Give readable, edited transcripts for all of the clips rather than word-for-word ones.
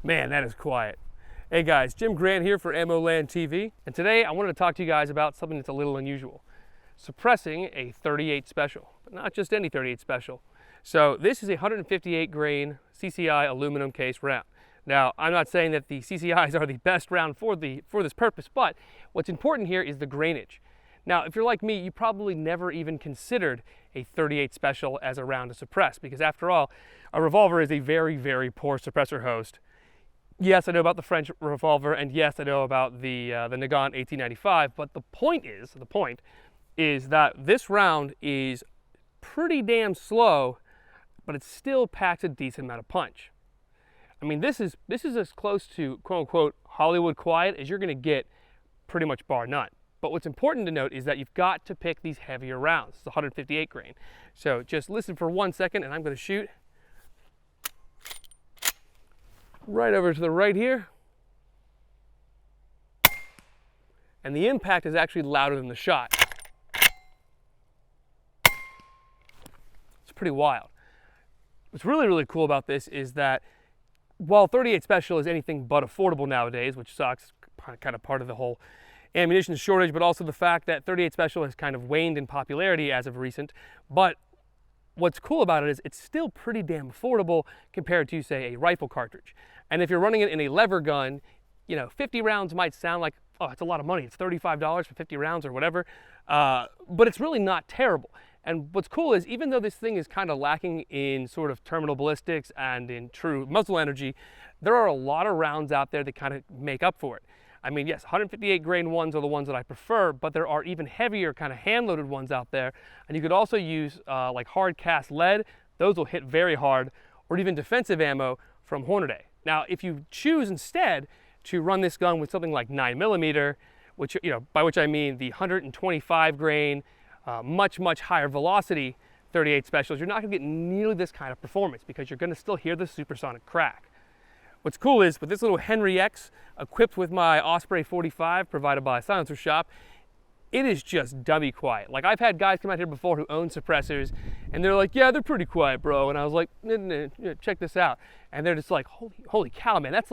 Man, that is quiet. Hey guys, Jim Grant here for Ammo Land TV, and today I wanted to talk to you guys about something that's a little unusual. Suppressing a 38 special, but not just any 38 special. So this is a 158 grain CCI aluminum case round. Now, I'm not saying that the CCIs are the best round for this purpose, but what's important here is the grainage. Now, if you're like me, you probably never even considered a 38 special as a round to suppress, because after all, a revolver is a very, very poor suppressor host. Yes, I know about the French revolver, and yes, I know about the Nagant 1895, but the point is that this round is pretty damn slow, but it still packs a decent amount of punch. I mean, this is as close to quote-unquote Hollywood quiet as you're going to get, pretty much bar none. But what's important to note is that you've got to pick these heavier rounds. It's 158 grain. So just listen for 1 second, and I'm going to shoot right over to the right here. And the impact is actually louder than the shot. It's pretty wild. What's really, really cool about this is that while 38 special is anything but affordable nowadays, which sucks, kind of part of the whole ammunition shortage, but also the fact that 38 special has kind of waned in popularity as of recent. But what's cool about it is it's still pretty damn affordable compared to, say, a rifle cartridge. And if you're running it in a lever gun, you know, 50 rounds might sound like, oh, it's a lot of money. It's $35 for 50 rounds or whatever. But it's really not terrible. And what's cool is, even though this thing is kind of lacking in sort of terminal ballistics and in true muzzle energy, there are a lot of rounds out there that kind of make up for it. I mean, yes, 158 grain ones are the ones that I prefer, but there are even heavier kind of hand-loaded ones out there. And you could also use like hard cast lead. Those will hit very hard, or even defensive ammo from Hornady. Now, if you choose instead to run this gun with something like 9mm, which, you know, by which I mean the 125 grain, much higher velocity 38 specials, you're not going to get nearly this kind of performance because you're going to still hear the supersonic crack. What's cool is, with this little Henry X equipped with my Osprey 45 provided by Silencer Shop, it is just dummy quiet. Like, I've had guys come out here before who own suppressors, and they're like, yeah, they're pretty quiet, bro. And I was like, no, check this out. And they're just like, holy cow, man, that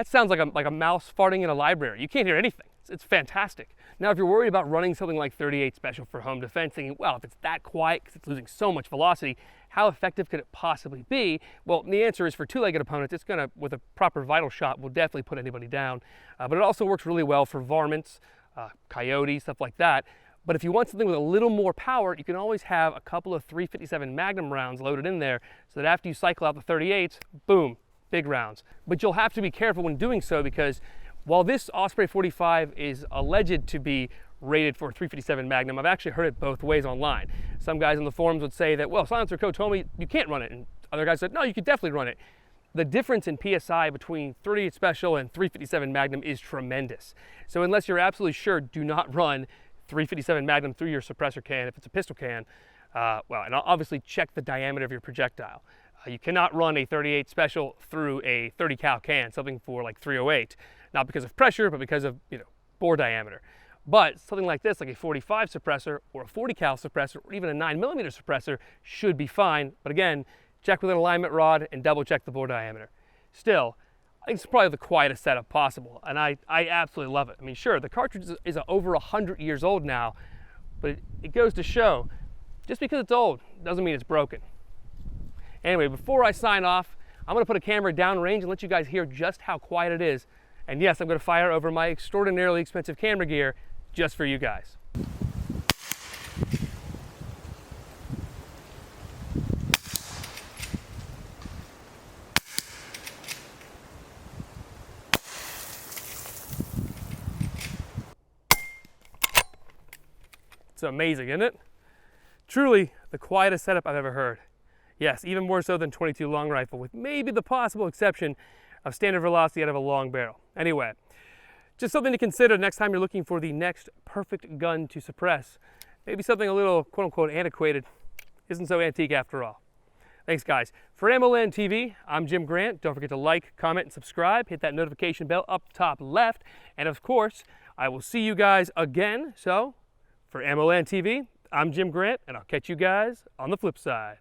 sounds like a mouse farting in a library. You can't hear anything. It's fantastic. Now, if you're worried about running something like 38 special for home defense, thinking, well, if it's that quiet because it's losing so much velocity, how effective could it possibly be? Well, the answer is, for two-legged opponents, it's gonna, with a proper vital shot, will definitely put anybody down. But it also works really well for varmints, coyotes, stuff like that. But if you want something with a little more power, you can always have a couple of 357 Magnum rounds loaded in there, so that after you cycle out the 38s, boom, big rounds. But you'll have to be careful when doing so, because while this Osprey 45 is alleged to be rated for 357 Magnum, I've actually heard it both ways online. Some guys on the forums would say that, well, Silencer Co. told me you can't run it, and other guys said, no, you could definitely run it. The difference in PSI between 38 Special and 357 Magnum is tremendous. So unless you're absolutely sure, do not run 357 Magnum through your suppressor can if it's a pistol can. Well, and obviously check the diameter of your projectile. You cannot run a 38 Special through a 30 cal can, something for like 308. Not because of pressure, but because of, you know, bore diameter. But something like this, like a 45 suppressor or a 40 cal suppressor or even a 9mm suppressor, should be fine. But again, check with an alignment rod and double check the bore diameter. Still, I think it's probably the quietest setup possible, and I absolutely love it. I mean, sure, the cartridge is over 100 years old now, but it goes to show, just because it's old doesn't mean it's broken. Anyway, before I sign off, I'm going to put a camera downrange and let you guys hear just how quiet it is. And yes, I'm going to fire over my extraordinarily expensive camera gear just for you guys. It's amazing, isn't it? Truly the quietest setup I've ever heard. Yes, even more so than 22 long rifle, with maybe the possible exception of standard velocity out of a long barrel. Anyway, just something to consider next time you're looking for the next perfect gun to suppress. Maybe something a little quote-unquote antiquated isn't so antique after all. Thanks, guys. For Ammo Land TV, I'm Jim Grant. Don't forget to like, comment, and subscribe. Hit that notification bell up top left. And of course, I will see you guys again. So, for Ammo Land TV, I'm Jim Grant, and I'll catch you guys on the flip side.